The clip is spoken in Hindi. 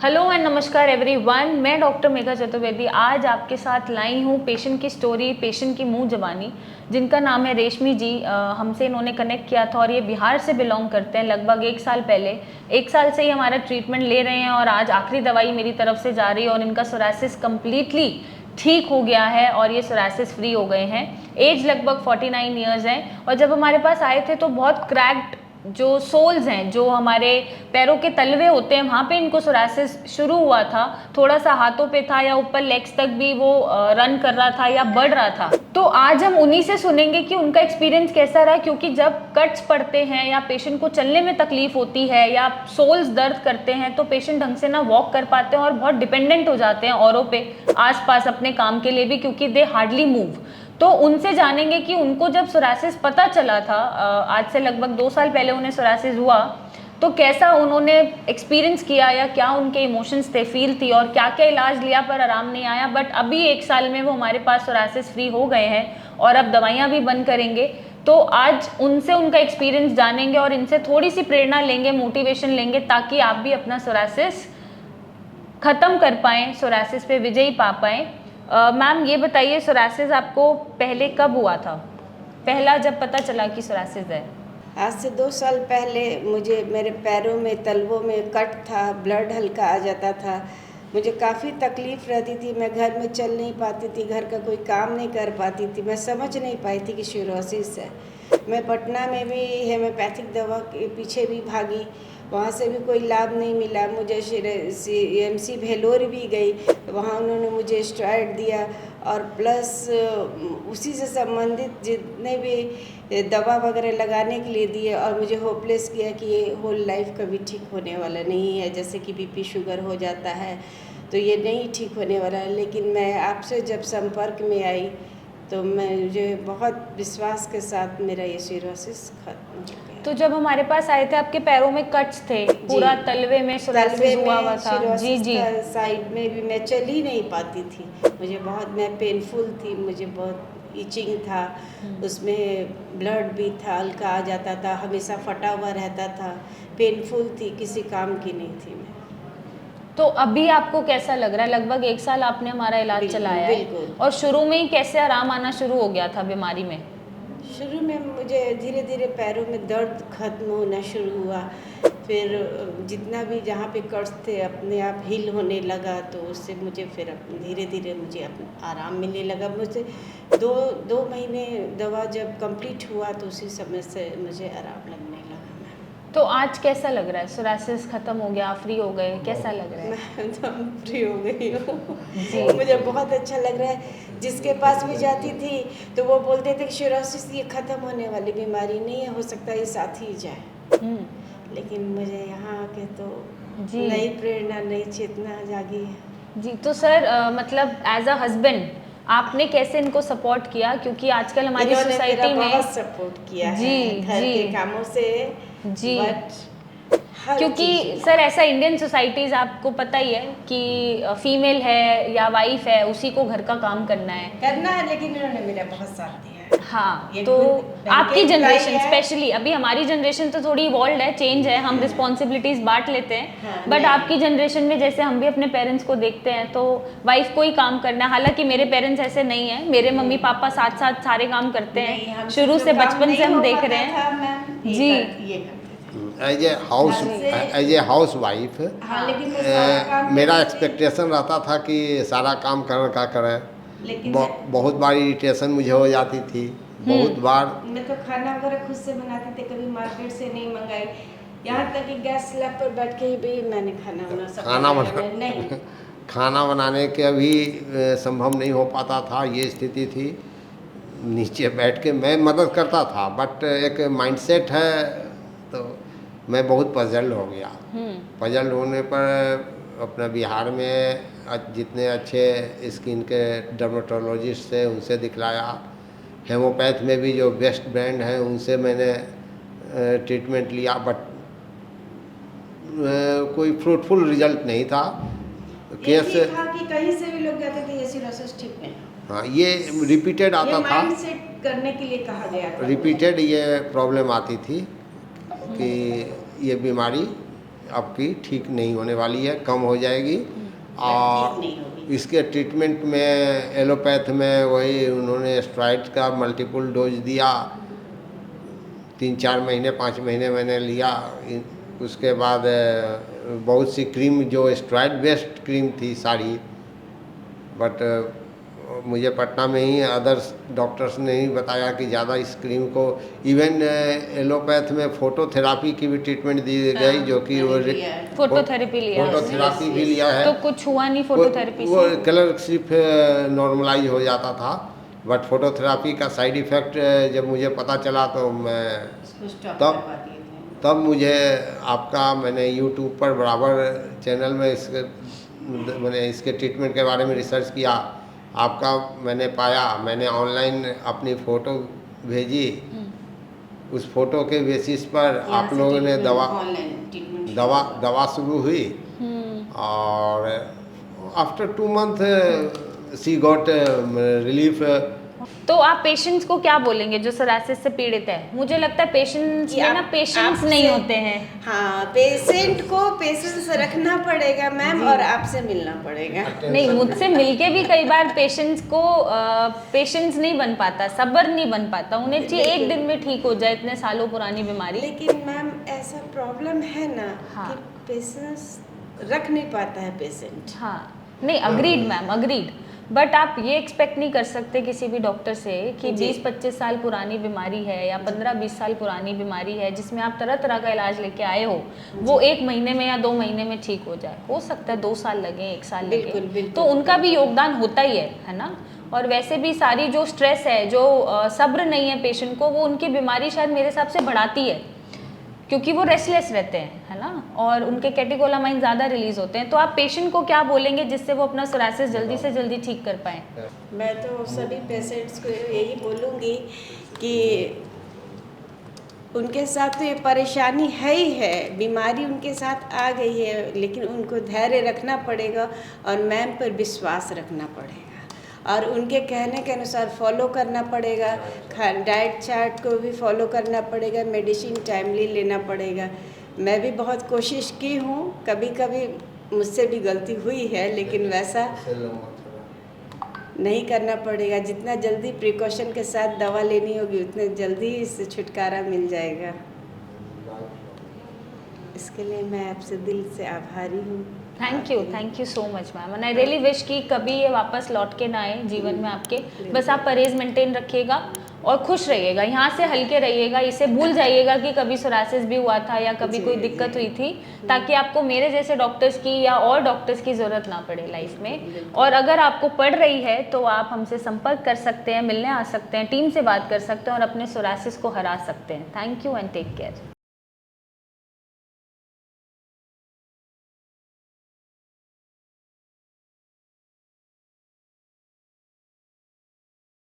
हेलो एंड नमस्कार एवरीवन, मैं डॉक्टर मेघा चतुर्वेदी आज आपके साथ लाई हूँ पेशेंट की स्टोरी, पेशेंट की मुंह जबानी, जिनका नाम है रेशमी जी। हमसे इन्होंने कनेक्ट किया था और ये बिहार से बिलोंग करते हैं। लगभग 1 साल पहले, 1 साल से ही हमारा ट्रीटमेंट ले रहे हैं और आज आखिरी दवाई मेरी तरफ से जा रही है और इनका सोरासिस कम्प्लीटली ठीक हो गया है और ये सोरासिस फ्री हो गए हैं। एज लगभग 49 ईयर्स है और जब हमारे पास आए थे तो बहुत क्रैक्ड जो सोल्स हैं, जो हमारे पैरों के तलवे होते हैं, वहाँ पे इनको सोरासिस शुरू हुआ था। थोड़ा सा हाथों पे था या ऊपर लेग्स तक भी वो रन कर रहा था या बढ़ रहा था। तो आज हम उन्हीं से सुनेंगे कि उनका एक्सपीरियंस कैसा रहा, क्योंकि जब कट्स पड़ते हैं या पेशेंट को चलने में तकलीफ होती है या सोल्स दर्द करते हैं तो पेशेंट ढंग से ना वॉक कर पाते हैं और बहुत डिपेंडेंट हो जाते हैं औरों पे आसपास अपने काम के लिए भी, क्योंकि दे हार्डली मूव। तो उनसे जानेंगे कि उनको जब सोरासिस पता चला था, आज से लगभग 2 साल पहले उन्हें सोरासिस हुआ, तो कैसा उन्होंने एक्सपीरियंस किया या क्या उनके इमोशंस थे, फील थी और क्या क्या इलाज लिया पर आराम नहीं आया। बट अभी 1 साल में वो हमारे पास सोरासिस फ्री हो गए हैं और अब दवाइयाँ भी बंद करेंगे। तो आज उनसे उनका एक्सपीरियंस जानेंगे और इनसे थोड़ी सी प्रेरणा लेंगे, मोटिवेशन लेंगे, ताकि आप भी अपना सोरासिस ख़त्म कर पाएँ, सोरासिस पे विजयी पा पाएँ। मैम ये बताइए, सोरासिस आपको पहले कब हुआ था, पहला जब पता चला कि सोरासिस है? आज से 2 साल पहले मुझे मेरे पैरों में, तलवों में कट था, ब्लड हल्का आ जाता था। मुझे काफ़ी तकलीफ़ रहती थी, मैं घर में चल नहीं पाती थी, घर का कोई काम नहीं कर पाती थी, मैं समझ नहीं पाई थी कि सिरोसिस है। मैं पटना में भी हेम्योपैथिक दवा के पीछे भी भागी, वहाँ से भी कोई लाभ नहीं मिला। मुझे एमसी भेलोर भी गई, वहाँ उन्होंने मुझे स्टेरॉइड दिया और प्लस उसी से संबंधित जितने भी दवा वगैरह लगाने के लिए दिए और मुझे होपलेस किया कि ये होल लाइफ कभी ठीक होने वाला नहीं है। जैसे कि बीपी शुगर हो जाता है तो ये नहीं ठीक होने वाला है। लेकिन मैं आपसे जब संपर्क में आई तो मुझे बहुत विश्वास के साथ मेरा ये सिरोसिस खत्म हो गया। तो जब हमारे पास आए थे आपके पैरों में कट्स थे, पूरा तलवे में सोरासिस हुआ था। जी जी। साइड में भी मैं चल ही नहीं पाती थी, मुझे बहुत, मैं पेनफुल थी, मुझे बहुत इचिंग था, उसमें ब्लड भी था, हल्का आ जाता था, हमेशा फटा हुआ रहता था, पेनफुल थी, किसी काम की नहीं थी मैं। तो अभी आपको कैसा लग रहा है? लगभग 1 साल आपने हमारा इलाज चलाया है और शुरू में ही कैसे आराम आना शुरू हो गया था बीमारी में? शुरू में मुझे धीरे धीरे पैरों में दर्द खत्म होना शुरू हुआ, फिर जितना भी जहाँ पे कट्स थे अपने आप हील होने लगा, तो उससे मुझे फिर धीरे धीरे मुझे आराम मिलने लगा। मुझे दो महीने दवा जब कंप्लीट हुआ तो उसी समय से मुझे आराम लगने लगा। तो आज कैसा लग रहा है? सोरासिस खत्म हो गया, फ्री हो गए, कैसा लग रहा है? मैं एकदम फ्री हो गई हूँ, मुझे बहुत अच्छा लग रहा है। जिसके पास भी जाती थी तो वो बोलते थे कि सोरासिस ये ख़त्म होने वाली बीमारी नहीं है, हो सकता है ये साथ ही जाए। लेकिन मुझे यहाँ आके तो नई प्रेरणा, नई चेतना जागी है। जी, तो सर मतलब एज अ हस्बैंड आपने कैसे इनको सपोर्ट किया? क्योंकि आजकल हमारी सोसाइटी में बहुत सपोर्ट किया है घर के कामों से जी, क्योंकि सर ऐसा इंडियन सोसाइटीज़ आपको पता ही है कि फीमेल है या वाइफ है, उसी को घर का काम करना है, लेकिन इन्होंने मेरा बहुत साथ दिया। हाँ, तो आपकी जनरेशन स्पेशली, अभी हमारी जनरेशन तो थोड़ी इवॉल्व है, चेंज है, हम रिस्पॉन्सिबिलिटीज़ बांट लेते हैं। बट आपकी जनरेशन में जैसे हम भी अपने पेरेंट्स को देखते हैं तो वाइफ को ही काम करना है। हालांकि मेरे पेरेंट्स ऐसे नहीं है, मेरे मम्मी पापा साथ साथ सारे काम करते हैं, शुरू से बचपन से हम देख रहे हैं। जी, एज ए हाउस वाइफ मेरा एक्सपेक्टेशन रहता था कि सारा काम का करें। बहुत बार इरिटेशन मुझे हो जाती थी, बहुत बार। मैं तो खाना वगैरह खुद से बनाती थी, कभी मार्केट से नहीं मंगाई, यहाँ तक कि गैस स्लैब पर बैठ के भी मैंने खाना बनाने के अभी संभव नहीं हो पाता था, ये स्थिति थी। नीचे बैठ के मैं मदद करता था, बट एक माइंडसेट है तो मैं बहुत पजल्ड हो गया। पजल्ड होने पर अपना बिहार में जितने अच्छे स्किन के डर्मेटोलॉजिस्ट थे उनसे दिखलाया, हेमोपैथ में भी जो बेस्ट ब्रांड हैं उनसे मैंने ट्रीटमेंट लिया, बट कोई फ्रूटफुल रिजल्ट नहीं था। केस था कि कहीं से भी लोग कहते थे ये सिरोसिस ठीक नहीं। हाँ, ये रिपीटेड आता था, माइंडसेट करने के लिए कहा गया था। रिपीटेड ये प्रॉब्लम आती थी कि ये बीमारी आपकी ठीक नहीं होने वाली है, कम हो जाएगी। और नहीं होगी। इसके ट्रीटमेंट में एलोपैथ में वही उन्होंने स्टेरॉइड का मल्टीपल डोज दिया, 3-4 महीने 5 महीने मैंने लिया। उसके बाद बहुत सी क्रीम जो स्टेरॉइड बेस्ड क्रीम थी सारी, बट मुझे पटना में ही अदर्स डॉक्टर्स ने ही बताया कि ज़्यादा इस क्रीम को, इवन एलोपैथ में फोटोथेरापी की भी ट्रीटमेंट दी गई, जो कि वो फोटोथेरेपी लिया है। फोटोथेरापी भी लिया है। तो कुछ हुआ नहीं फोटोथेरेपी वो से? कलर सिर्फ नॉर्मलाइज हो जाता था, बट फोटोथेरापी का साइड इफ़ेक्ट जब मुझे पता चला तो मैं तब मुझे आपका, मैंने यूट्यूब पर बराबर चैनल में मैंने इसके ट्रीटमेंट के बारे में रिसर्च किया, आपका मैंने पाया, मैंने ऑनलाइन अपनी फ़ोटो भेजी, उस फोटो के बेसिस पर आप लोगों ने दवा शुरू हुई, और after 2 month she got relief. तो आप पेशेंट्स को क्या बोलेंगे जो सोरायसिस से पीड़ित है? मुझे लगता है पेशेंट्स में ना पेशेंट्स नहीं होते हैं। हाँ, पेशेंट को पेशेंस रखना पड़ेगा मैम, और आपसे मिलना पड़ेगा। नहीं, मुझसे मिलके भी कई बार पेशेंट्स को पेशेंट्स नहीं बन पाता, सब्र नहीं बन पाता, उन्हें चाहिए एक दिन में ठीक हो जाए, इतने सालों पुरानी बीमारी। लेकिन मैम ऐसा प्रॉब्लम है ना, हाँ। कि पेशेंस रख नहीं पाता है पेशेंट। हाँ, नहीं, अग्रीड मैम, अग्रीड। बट आप ये एक्सपेक्ट नहीं कर सकते किसी भी डॉक्टर से कि 20-25 साल पुरानी बीमारी है या 15-20 साल पुरानी बीमारी है जिसमें आप तरह तरह का इलाज लेके आए हो, वो 1 महीने में या 2 महीने में ठीक हो जाए। हो सकता है 2 साल लगे, 1 साल लगे, तो उनका भी योगदान होता ही है ना। और वैसे भी सारी जो स्ट्रेस है, जो सब्र नहीं है पेशेंट को, वो उनकी बीमारी शायद मेरे हिसाब से बढ़ाती है, क्योंकि वो रेस्टलेस रहते हैं, है ना, और उनके कैटेकोलामाइन ज़्यादा रिलीज होते हैं। तो आप पेशेंट को क्या बोलेंगे जिससे वो अपना सोरायसिस जल्दी से जल्दी ठीक कर पाएँ? मैं तो सभी पेशेंट्स को यही बोलूँगी कि उनके साथ तो ये परेशानी है ही है, बीमारी उनके साथ आ गई है, लेकिन उनको धैर्य रखना पड़ेगा और मैम पर विश्वास रखना पड़ेगा, और उनके कहने के अनुसार फॉलो करना पड़ेगा। डाइट चार्ट को भी फॉलो करना पड़ेगा, मेडिसिन टाइमली लेना पड़ेगा। मैं भी बहुत कोशिश की हूँ, कभी कभी मुझसे भी गलती हुई है, लेकिन वैसा नहीं करना पड़ेगा। जितना जल्दी प्रिकॉशन के साथ दवा लेनी होगी, उतने जल्दी इससे छुटकारा मिल जाएगा। इसके लिए मैं आपसे दिल से आभारी हूँ। Thank you so much ma'am, and I really wish कि कभी ये वापस लौट के ना आए जीवन में आपके। बस आप परहेज मेंटेन रखिएगा और खुश रहिएगा, यहाँ से हल्के रहिएगा, इसे भूल जाइएगा कि कभी सोरायसिस भी हुआ था या कभी कोई दिक्कत हुई थी, ताकि आपको मेरे जैसे डॉक्टर्स की या और डॉक्टर्स की ज़रूरत ना पड़े लाइफ में। और अगर आपको पड़ रही है तो आप हमसे संपर्क कर सकते हैं, मिलने आ सकते हैं, टीम से बात कर सकते हैं और अपने सोरायसिस को हरा सकते हैं। Thank you and take care.